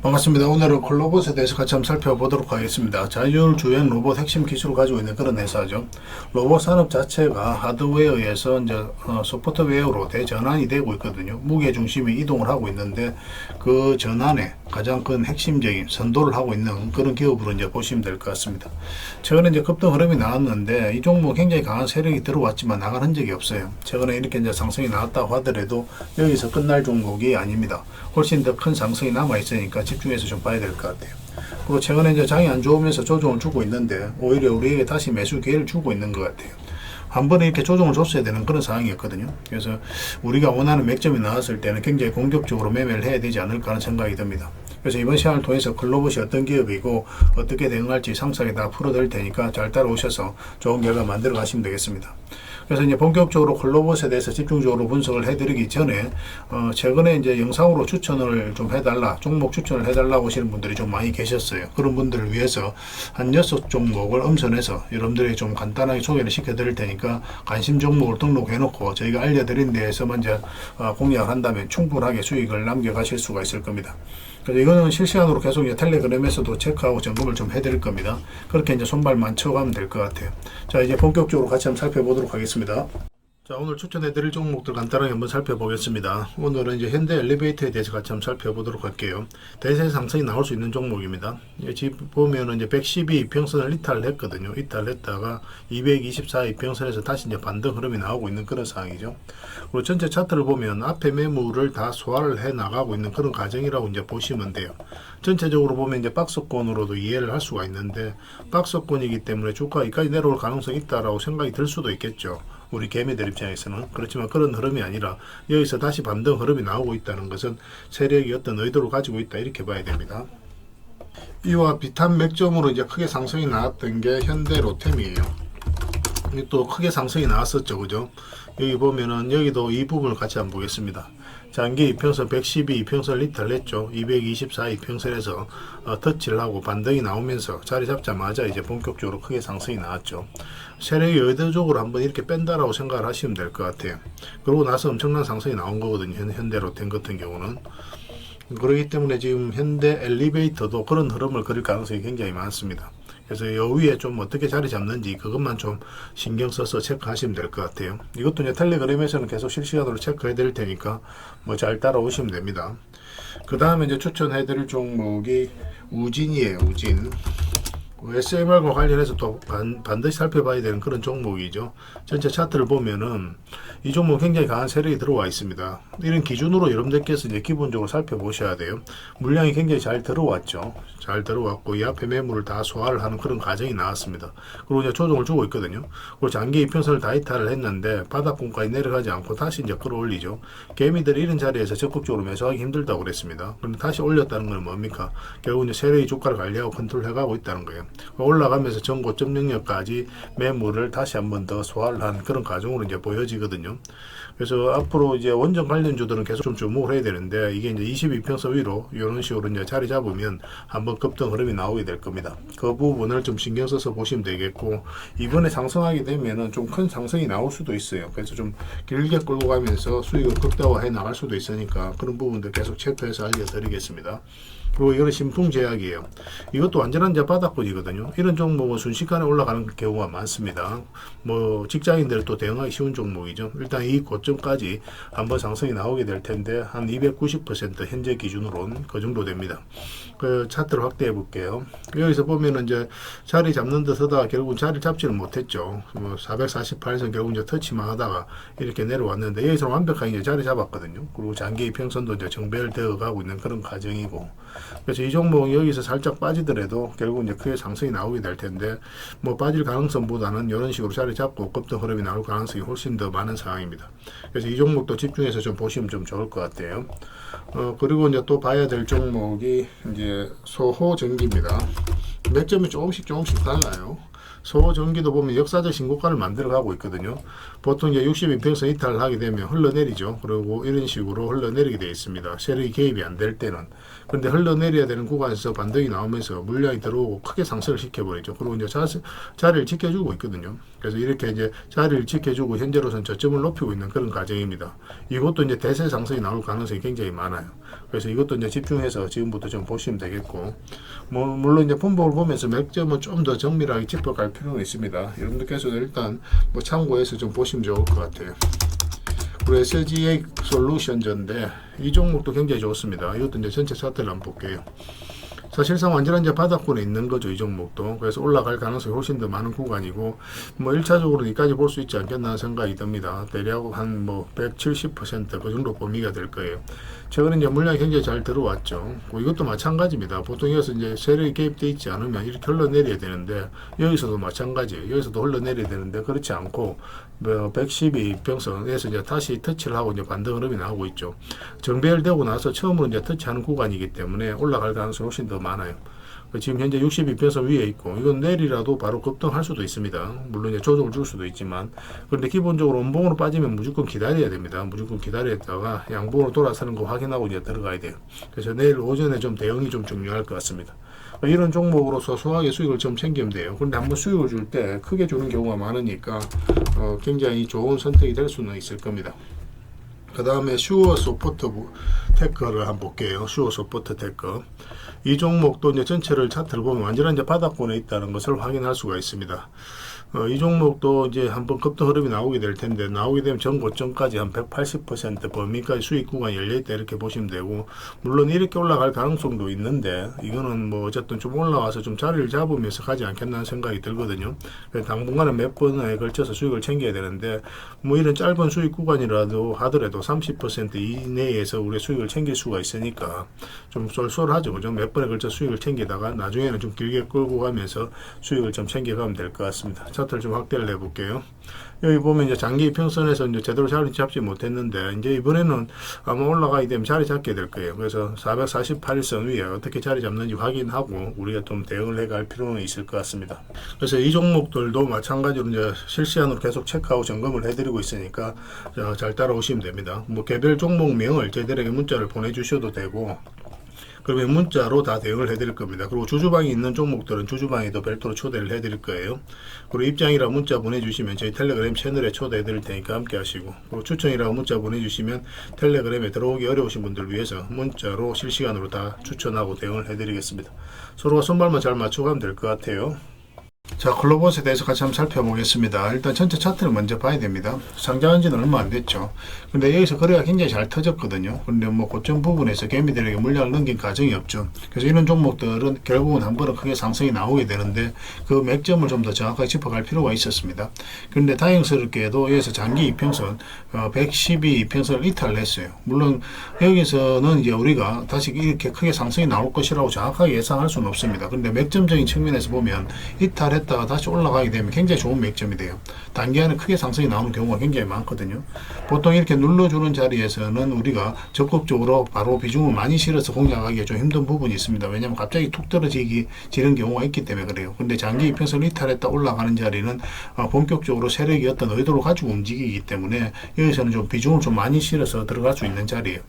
반갑습니다. 오늘은 콜로봇에 대해서 같이 한번 살펴보도록 하겠습니다. 자율주행 로봇 핵심 기술을 가지고 있는 그런 회사죠. 로봇 산업 자체가 하드웨어에서 이제 소프트웨어로 대전환이 되고 있거든요. 무게 중심이 이동을 하고 있는데 그 전환에 가장 큰 핵심적인 선도를 하고 있는 그런 기업으로 이제 보시면 될 것 같습니다. 최근에 이제 급등 흐름이 나왔는데 이 종목 굉장히 강한 세력이 들어왔지만 나간 흔적이 없어요. 최근에 이렇게 이제 상승이 나왔다고 하더라도 여기서 끝날 종목이 아닙니다. 훨씬 더 큰 상승이 남아 있으니까 집중해서 좀 봐야 될 것 같아요. 그리고 최근에 이제 장이 안 좋으면서 조정을 주고 있는데 오히려 우리에게 다시 매수 기회를 주고 있는 것 같아요. 한 번에 이렇게 조정을 줬어야 되는 그런 상황이었거든요. 그래서 우리가 원하는 맥점이 나왔을 때는 굉장히 공격적으로 매매를 해야 되지 않을까 하는 생각이 듭니다. 그래서 이번 시간을 통해서 콜로봇이 어떤 기업이고 어떻게 대응할지 상세하게 다 풀어드릴 테니까 잘 따라오셔서 좋은 결과 만들어 가시면 되겠습니다. 그래서 이제 본격적으로 콜로봇에 대해서 집중적으로 분석을 해드리기 전에 최근에 이제 영상으로 추천을 좀 해달라, 종목 추천을 해달라고 하시는 분들이 좀 많이 계셨어요. 그런 분들을 위해서 한 6종목을 엄선해서 여러분들에게 좀 간단하게 소개를 시켜드릴 테니까 관심 종목을 등록해놓고 저희가 알려드린 데에서만 이제 공략을 한다면 충분하게 수익을 남겨가실 수가 있을 겁니다. 그래서 이거는 실시간으로 계속 이제 텔레그램에서도 체크하고 점검을 좀 해드릴 겁니다. 그렇게 이제 손발만 쳐가면 될 것 같아요. 자, 이제 본격적으로 같이 한번 살펴보도록 하겠습니다. 자, 오늘 추천해드릴 종목들 간단하게 한번 살펴보겠습니다. 오늘은 이제 현대 엘리베이터에 대해서 같이 한번 살펴보도록 할게요. 대세 상승이 나올 수 있는 종목입니다. 지금 보면은 이제 112 이평선을 이탈을 했거든요. 이탈했다가 224 이평선에서 다시 이제 반등 흐름이 나오고 있는 그런 상황이죠. 그리고 전체 차트를 보면 앞에 매물을 다 소화를 해 나가고 있는 그런 과정이라고 이제 보시면 돼요. 전체적으로 보면 이제 박스권으로도 이해를 할 수가 있는데 박스권이기 때문에 주가 여기까지 내려올 가능성이 있다라고 생각이 들 수도 있겠죠. 우리 개미들 입장에서는. 그렇지만 그런 흐름이 아니라 여기서 다시 반등 흐름이 나오고 있다는 것은 세력이 어떤 의도를 가지고 있다 이렇게 봐야 됩니다. 이와 비슷한 맥점으로 이제 크게 상승이 나왔던 게 현대 로템이에요. 또 크게 상승이 나왔었죠, 그죠? 여기 보면은 여기도 이 부분을 같이 한번 보겠습니다. 장기 이평선 112 이평선을 이탈했죠. 224 이평선에서 터치를 하고 반등이 나오면서 자리 잡자마자 이제 본격적으로 크게 상승이 나왔죠. 세력이 의도적으로 한번 이렇게 뺀다라고 생각을 하시면 될 것 같아요. 그러고 나서 엄청난 상승이 나온 거거든요. 현대로템 같은 경우는. 그렇기 때문에 지금 현대 엘리베이터도 그런 흐름을 그릴 가능성이 굉장히 많습니다. 그래서 요 위에 좀 어떻게 자리 잡는지 그것만 좀 신경 써서 체크하시면 될 것 같아요. 이것도 이제 텔레그램에서는 계속 실시간으로 체크해 드릴 테니까 뭐 잘 따라오시면 됩니다. 그 다음에 이제 추천해 드릴 종목이 우진이에요. 우진. SMR과 관련해서 또 반드시 살펴봐야 되는 그런 종목이죠. 전체 차트를 보면은 이 종목 굉장히 강한 세력이 들어와 있습니다. 이런 기준으로 여러분들께서 이제 기본적으로 살펴보셔야 돼요. 물량이 굉장히 잘 들어왔죠. 잘 들어왔고 이 앞에 매물을 다 소화를 하는 그런 과정이 나왔습니다. 그리고 이제 조정을 주고 있거든요. 그리고 장기 이평선을 다 이탈을 했는데 바닥권까지 내려가지 않고 다시 이제 끌어올리죠. 개미들이 이런 자리에서 적극적으로 매수하기 힘들다고 그랬습니다. 그런데 다시 올렸다는 건 뭡니까? 결국 이제 세력이 주가를 관리하고 컨트롤해가고 있다는 거예요. 올라가면서 전고점 영역까지 매물을 다시 한번 더 소화를 하는 그런 과정으로 이제 보여지거든요. 그래서 앞으로 이제 원전 관련주들은 계속 좀 주목을 해야 되는데 이게 이제 22평선 위로 이런 식으로 이제 자리 잡으면 한번 급등 흐름이 나오게 될 겁니다. 그 부분을 좀 신경 써서 보시면 되겠고 이번에 상승하게 되면은 좀 큰 상승이 나올 수도 있어요. 그래서 좀 길게 끌고 가면서 수익을 극대화해 나갈 수도 있으니까 그런 부분들 계속 체크해서 알려드리겠습니다. 그리고 이거는 신풍제약이에요. 이것도 완전한 이제 바닥권이거든요. 이런 종목은 순식간에 올라가는 경우가 많습니다. 뭐 직장인들 또 대응하기 쉬운 종목이죠. 일단 이 고점까지 한번 상승이 나오게 될 텐데 한 290% 현재 기준으로는 그 정도 됩니다. 그 차트를 확대해 볼게요. 여기서 보면은 이제 자리 잡는 듯 하다가 결국은 자리를 잡지는 못했죠. 뭐 448선 결국 이제 터치만 하다가 이렇게 내려왔는데 여기서 완벽하게 이제 자리 잡았거든요. 그리고 장기 이평선도 이제 정배되어 가고 있는 그런 과정이고. 그래서 이 종목은 여기서 살짝 빠지더라도 결국 이제 크게 상승이 나오게 될 텐데 뭐 빠질 가능성보다는 이런 식으로 자리 잡고 급등 흐름이 나올 가능성이 훨씬 더 많은 상황입니다. 그래서 이 종목도 집중해서 좀 보시면 좀 좋을 것 같아요. 그리고 이제 또 봐야 될 종목이 이제 소호전기입니다. 맥점이 조금씩 달라요. 소전기도 보면 역사적 신고가를 만들어가고 있거든요. 보통 이제 62평선 이탈을 하게 되면 흘러내리죠. 그리고 이런 식으로 흘러내리게 되어 있습니다. 세력이 개입이 안 될 때는. 그런데 흘러내려야 되는 구간에서 반등이 나오면서 물량이 들어오고 크게 상승을 시켜버리죠. 그리고 이제 자리를 지켜주고 있거든요. 그래서 이렇게 이제 자리를 지켜주고 현재로서는 저점을 높이고 있는 그런 과정입니다. 이것도 이제 대세 상승이 나올 가능성이 굉장히 많아요. 그래서 이것도 이제 집중해서 지금부터 좀 보시면 되겠고, 뭐 물론 이제 분봉을 보면서 맥점은 좀 더 정밀하게 짚어갈 필요는 있습니다. 여러분들께서도 일단 뭐 참고해서 좀 보시면 좋을 것 같아요. 그리고 SGA 솔루션전인데 이 종목도 굉장히 좋습니다. 이것도 이제 전체 차트를 한번 볼게요. 사실상 완전한 이제 바닥권에 있는 거죠, 이 종목도. 그래서 올라갈 가능성이 훨씬 더 많은 구간이고, 뭐 1차적으로 여기까지 볼 수 있지 않겠나 생각이 듭니다. 대략 한 뭐 170%그 정도 범위가 될 거예요. 최근에 이제 물량이 굉장히 잘 들어왔죠. 뭐 이것도 마찬가지입니다. 보통 여기서 이제 세력이 개입되어 있지 않으면 이렇게 흘러내려야 되는데, 여기서도 마찬가지예요. 여기서도 흘러내려야 되는데, 그렇지 않고, 뭐 112평선에서 이제 다시 터치를 하고 이제 반등 흐름이 나오고 있죠. 정배열되고 나서 처음으로 이제 터치하는 구간이기 때문에 올라갈 가능성이 훨씬 더 많아요. 지금 현재 62평선 위에 있고, 이건 내리라도 바로 급등할 수도 있습니다. 물론 이제 조정을 줄 수도 있지만, 그런데 기본적으로 원봉으로 빠지면 무조건 기다려야 됩니다. 무조건 기다렸다가 양봉으로 돌아서는 거 확인하고 이제 들어가야 돼요. 그래서 내일 오전에 좀 대응이 좀 중요할 것 같습니다. 이런 종목으로 소소하게 수익을 좀 챙기면 돼요. 그런데 한번 수익을 줄 때 크게 주는 경우가 많으니까 굉장히 좋은 선택이 될 수는 있을 겁니다. 그 다음에 슈어 소포트 테크를 한번 볼게요. 슈어 소포트 테크. 이 종목도 이제 전체를 차트를 보면 완전한 이제 바닥권에 있다는 것을 확인할 수가 있습니다. 이 종목도 이제 한번 급등 흐름이 나오게 될 텐데, 나오게 되면 전 고점까지 한 180% 범위까지 수익 구간이 열려있다 이렇게 보시면 되고, 물론 이렇게 올라갈 가능성도 있는데, 이거는 뭐 어쨌든 좀 올라와서 좀 자리를 잡으면서 가지 않겠나 생각이 들거든요. 당분간은 몇 번에 걸쳐서 수익을 챙겨야 되는데, 뭐 이런 짧은 수익 구간이라도 하더라도 30% 이내에서 우리 수익을 챙길 수가 있으니까 좀 쏠쏠하죠. 그죠? 몇 번에 걸쳐 수익을 챙기다가 나중에는 좀 길게 끌고 가면서 수익을 좀 챙겨가면 될 것 같습니다. 차트를 좀 확대를 해볼게요. 여기 보면 이제 장기 이평선에서 이제 제대로 자리 잡지 못했는데, 이제 이번에는 아마 올라가게 되면 자리 잡게 될 거예요. 그래서 448선 위에 어떻게 자리 잡는지 확인하고 우리가 좀 대응을 해갈 필요는 있을 것 같습니다. 그래서 이 종목들도 마찬가지로 이제 실시간으로 계속 체크하고 점검을 해드리고 있으니까 잘 따라오시면 됩니다. 뭐 개별 종목명을 저희들에게 문자를 보내주셔도 되고, 그러면 문자로 다 대응을 해드릴 겁니다. 그리고 주주방이 있는 종목들은 주주방에도 별도로 초대를 해드릴 거예요. 그리고 입장이라 문자 보내주시면 저희 텔레그램 채널에 초대해드릴 테니까 함께 하시고, 그리고 추천이라고 문자 보내주시면 텔레그램에 들어오기 어려우신 분들 위해서 문자로 실시간으로 다 추천하고 대응을 해드리겠습니다. 서로가 손발만 잘 맞춰가면 될 것 같아요. 자, 클로봇에 대해서 같이 한번 살펴보겠습니다. 일단 전체 차트를 먼저 봐야 됩니다. 상장한 지는 얼마 안 됐죠. 근데 여기서 거래가 굉장히 잘 터졌거든요. 근데 뭐 고점 부분에서 개미들에게 물량을 넘긴 과정이 없죠. 그래서 이런 종목들은 결국은 한 번은 크게 상승이 나오게 되는데, 그 맥점을 좀 더 정확하게 짚어갈 필요가 있었습니다. 그런데 다행스럽게도 여기서 장기 이평선 112 이평선을 이탈을 했어요. 물론 여기서는 이제 우리가 다시 이렇게 크게 상승이 나올 것이라고 정확하게 예상할 수는 없습니다. 그런데 맥점적인 측면에서 보면 이탈했다가 다시 올라가게 되면 굉장히 좋은 맥점이 돼요. 단기간에 크게 상승이 나오는 경우가 굉장히 많거든요. 보통 이렇게 눌러주는 자리에서는 우리가 적극적으로 바로 비중을 많이 실어서 공략하기가 좀 힘든 부분이 있습니다. 왜냐하면 갑자기 툭 떨어지는 경우가 있기 때문에 그래요. 근데 장기 이평선 이탈했다 올라가는 자리는 본격적으로 세력이 어떤 의도를 가지고 움직이기 때문에 여기서는 좀 비중을 좀 많이 실어서 들어갈 수 있는 자리예요.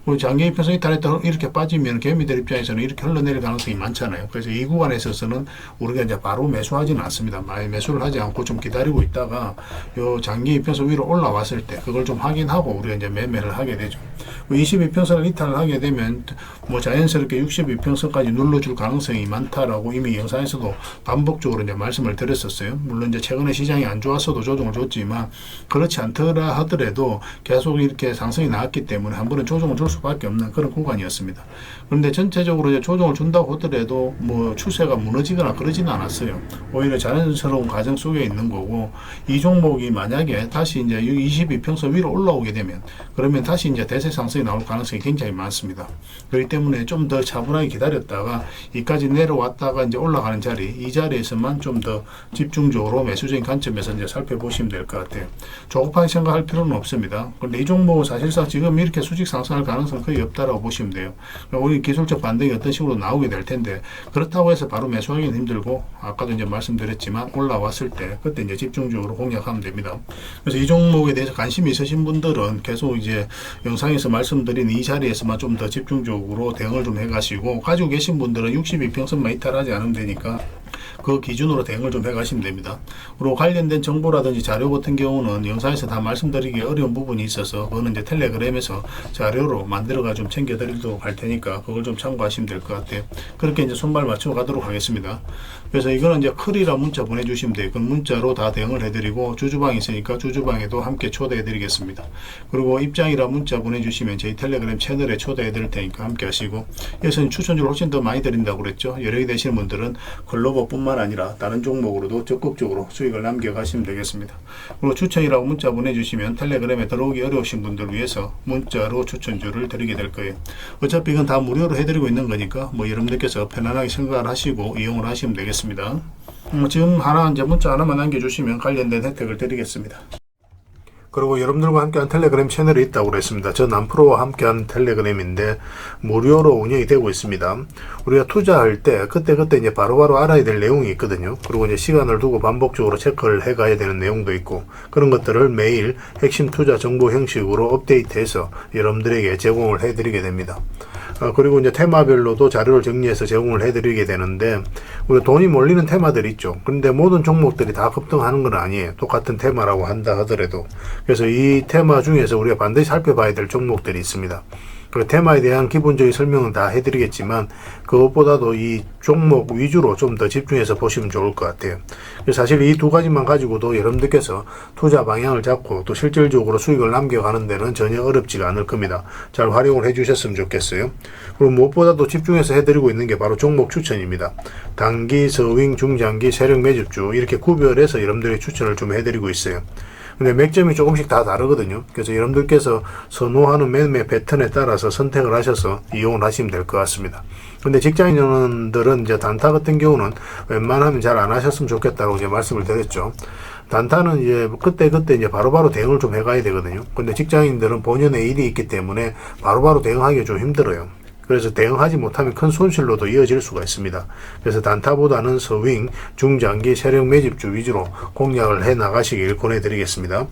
그리고 장기 이평선 이탈했다 이렇게 빠지면 개미들 입장에서는 이렇게 흘러내릴 가능성이 많잖아요. 그래서 이 구간에 있어서는 우리가 이제 바로 매수하지는 않습니다. 많이 매수를 하지 않고 좀 기다리고 있다가 요 장기 이평선 위로 올라왔을 때 그걸 좀 확인하고 우리가 이제 매매를 하게 되죠. 22평선을 이탈을 하게 되면 뭐 자연스럽게 62평선까지 눌러줄 가능성이 많다라고 이미 영상에서도 반복적으로 이제 말씀을 드렸었어요. 물론 이제 최근에 시장이 안 좋았어도 조정을 줬지만, 그렇지 않더라 하더라도 계속 이렇게 상승이 나왔기 때문에 한 번은 조정을 줄 수밖에 없는 그런 구간이었습니다. 그런데 전체적으로 이제 조정을 준다고 하더라도 뭐 추세가 무너지거나 그러지는 않았어요. 오히려 자연스러운 과정 속에 있는 거고, 이 종목이 만약에 다시 이제 22평선 위로 올라오게 되면, 그러면 다시 이제 대세 상승이 나올 가능성이 굉장히 많습니다. 그렇기 때문에 좀 더 차분하게 기다렸다가 이까지 내려왔다가 이제 올라가는 자리, 이 자리에서만 좀 더 집중적으로 매수적인 관점에서 이제 살펴보시면 될 것 같아요. 조급하게 생각할 필요는 없습니다. 그런데 이 종목은 사실상 지금 이렇게 수직 상승할 가능성은 거의 없다라고 보시면 돼요. 우리 기술적 반등이 어떤 식으로 나오게 될 텐데, 그렇다고 해서 바로 매수하기는 힘들고, 아까도 이제 말씀드렸지만 올라왔을 때 그때 이제 집중적으로 공략하면 됩니다. 그래서 이 종목에 대해서 관심이 있으신 분들은 계속 이제 영상에서 말씀드린 이 자리에서만 좀 더 집중적으로 대응을 좀 해가시고, 가지고 계신 분들은 62평선만 이탈하지 않으면 되니까 그 기준으로 대응을 좀 해가시면 됩니다. 그리고 관련된 정보라든지 자료 같은 경우는 영상에서 다 말씀드리기 어려운 부분이 있어서 그거는 이제 텔레그램에서 자료로 만들어가 좀 챙겨드리도록 할 테니까 그걸 좀 참고하시면 될 것 같아요. 그렇게 이제 손발 맞춰 가도록 하겠습니다. 그래서 이거는 이제 클이라 문자 보내주시면 돼요. 그 문자로 다 대응을 해드리고, 주주방이 있으니까 주주방에도 함께 초대해드리겠습니다. 그리고 입장이라 문자 보내주시면 저희 텔레그램 채널에 초대해드릴 테니까 함께 하시고, 여기서는 추천주를 훨씬 더 많이 드린다고 그랬죠. 여력이 되시는 분들은 글로벌뿐만 아니라 다른 종목으로도 적극적으로 수익을 남겨가시면 되겠습니다. 그리고 추천이라고 문자 보내주시면 텔레그램에 들어오기 어려우신 분들을 위해서 문자로 추천주를 드리게 될 거예요. 어차피 이건 다 무료로 해드리고 있는 거니까 뭐 여러분들께서 편안하게 생각을 하시고 이용을 하시면 되겠습니다. 지금 이제 문자 하나만 남겨주시면 관련된 혜택을 드리겠습니다. 그리고 여러분들과 함께한 텔레그램 채널이 있다고 그랬습니다. 저 남프로와 함께한 텔레그램인데 무료로 운영이 되고 있습니다. 우리가 투자할 때 그때 이제 바로바로 알아야 될 내용이 있거든요. 그리고 이제 시간을 두고 반복적으로 체크를 해가야 되는 내용도 있고, 그런 것들을 매일 핵심 투자 정보 형식으로 업데이트해서 여러분들에게 제공을 해드리게 됩니다. 그리고 이제 테마별로도 자료를 정리해서 제공을 해드리게 되는데, 우리 돈이 몰리는 테마들이 있죠. 그런데 모든 종목들이 다 급등하는 건 아니에요. 똑같은 테마라고 한다 하더라도. 그래서 이 테마 중에서 우리가 반드시 살펴봐야 될 종목들이 있습니다. 그 테마에 대한 기본적인 설명은 다 해드리겠지만, 그것보다도 이 종목 위주로 좀 더 집중해서 보시면 좋을 것 같아요. 사실 이 두 가지만 가지고도 여러분들께서 투자 방향을 잡고 또 실질적으로 수익을 남겨가는 데는 전혀 어렵지가 않을 겁니다. 잘 활용을 해주셨으면 좋겠어요. 그리고 무엇보다도 집중해서 해드리고 있는 게 바로 종목 추천입니다. 단기, 서윙, 중장기, 세력 매집주 이렇게 구별해서 여러분들이 추천을 좀 해드리고 있어요. 근데 맥점이 조금씩 다 다르거든요. 그래서 여러분들께서 선호하는 매매 패턴에 따라서 선택을 하셔서 이용을 하시면 될 것 같습니다. 근데 직장인들은 이제 단타 같은 경우는 웬만하면 잘 안 하셨으면 좋겠다고 이제 말씀을 드렸죠. 단타는 이제 그때 이제 바로바로 대응을 좀 해가야 되거든요. 근데 직장인들은 본연의 일이 있기 때문에 바로바로 대응하기가 좀 힘들어요. 그래서 대응하지 못하면 큰 손실로도 이어질 수가 있습니다. 그래서 단타보다는 서윙, 중장기, 세력 매집주 위주로 공략을 해 나가시길 권해드리겠습니다.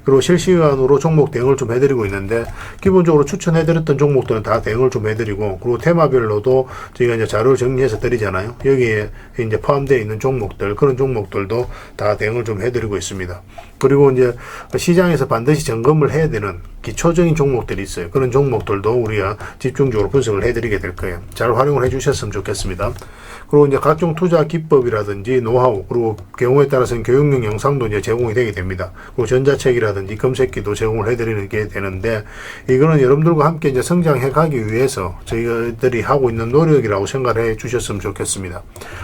그리고 실시간으로 종목 대응을 좀 해드리고 있는데, 기본적으로 추천해드렸던 종목들은 다 대응을 좀 해드리고, 그리고 테마별로도 저희가 이제 자료를 정리해서 드리잖아요. 여기에 이제 포함되어 있는 종목들, 그런 종목들도 다 대응을 좀 해드리고 있습니다. 그리고 이제 시장에서 반드시 점검을 해야 되는 기초적인 종목들이 있어요. 그런 종목들도 우리가 집중적으로 분석을 해드리게 될 거예요. 잘 활용을 해주셨으면 좋겠습니다. 그리고 이제 각종 투자 기법이라든지 노하우, 그리고 경우에 따라서는 교육용 영상도 이제 제공이 되게 됩니다. 그리고 전자책이라든지 검색기도 제공을 해드리는 게 되는데, 이거는 여러분들과 함께 이제 성장해 가기 위해서 저희들이 하고 있는 노력이라고 생각해 주셨으면 좋겠습니다.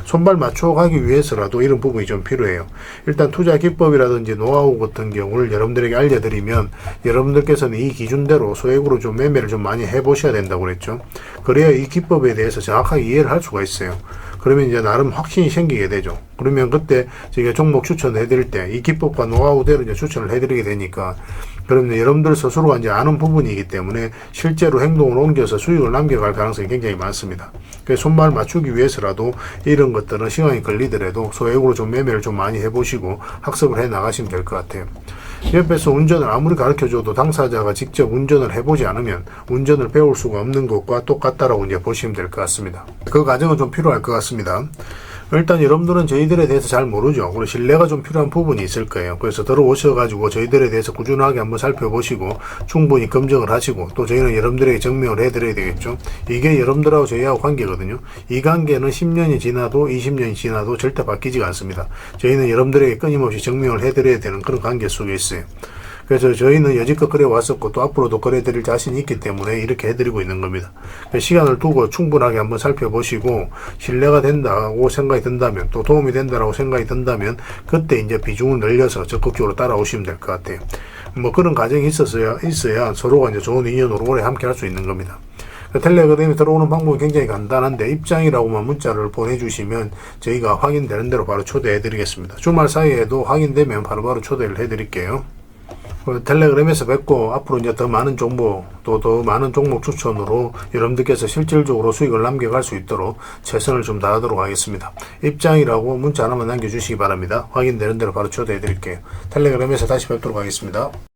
손발 맞춰 가기 위해서라도 이런 부분이 좀 필요해요. 일단 투자 기법이라든지 노하우 같은 경우를 여러분들에게 알려드리면, 여러분들께서는 이 기준대로 소액으로 좀 매매를 좀 많이 해보셔야 된다고 그랬죠. 그래야 이 기법에 대해서 정확하게 이해를 할 수가 있어요. 그러면 이제 나름 확신이 생기게 되죠. 그러면 그때 저희가 종목 추천해 드릴 때 이 기법과 노하우대로 이제 추천을 해 드리게 되니까, 그러면 여러분들 스스로가 이제 아는 부분이기 때문에 실제로 행동을 옮겨서 수익을 남겨갈 가능성이 굉장히 많습니다. 그래서 손발 맞추기 위해서라도 이런 것들은 시간이 걸리더라도 소액으로 좀 매매를 좀 많이 해보시고 학습을 해 나가시면 될 것 같아요. 옆에서 운전을 아무리 가르쳐줘도 당사자가 직접 운전을 해보지 않으면 운전을 배울 수가 없는 것과 똑같다라고 이제 보시면 될 것 같습니다. 그 과정은 좀 필요할 것 같습니다. 일단 여러분들은 저희들에 대해서 잘 모르죠. 그리고 신뢰가 좀 필요한 부분이 있을 거예요. 그래서 들어오셔가지고 저희들에 대해서 꾸준하게 한번 살펴보시고 충분히 검증을 하시고, 또 저희는 여러분들에게 증명을 해드려야 되겠죠. 이게 여러분들하고 저희하고 관계거든요. 이 관계는 10년이 지나도 20년이 지나도 절대 바뀌지가 않습니다. 저희는 여러분들에게 끊임없이 증명을 해드려야 되는 그런 관계 속에 있어요. 그래서 저희는 여지껏 그래 왔었고 또 앞으로도 그래 드릴 자신이 있기 때문에 이렇게 해드리고 있는 겁니다. 시간을 두고 충분하게 한번 살펴보시고 신뢰가 된다고 생각이 든다면, 또 도움이 된다고 생각이 든다면 그때 이제 비중을 늘려서 적극적으로 따라오시면 될 것 같아요. 뭐 그런 과정이 있어야 서로가 이제 좋은 인연으로 오래 함께 할 수 있는 겁니다. 텔레그램에 들어오는 방법이 굉장히 간단한데, 입장이라고만 문자를 보내주시면 저희가 확인되는 대로 바로 초대해 드리겠습니다. 주말 사이에도 확인되면 바로바로 초대를 해 드릴게요. 텔레그램에서 뵙고 앞으로 이제 더 많은 정보 또 더 많은 종목 추천으로 여러분들께서 실질적으로 수익을 남겨갈 수 있도록 최선을 좀 다하도록 하겠습니다. 입장이라고 문자 하나만 남겨주시기 바랍니다. 확인되는 대로 바로 초대해 드릴게요. 텔레그램에서 다시 뵙도록 하겠습니다.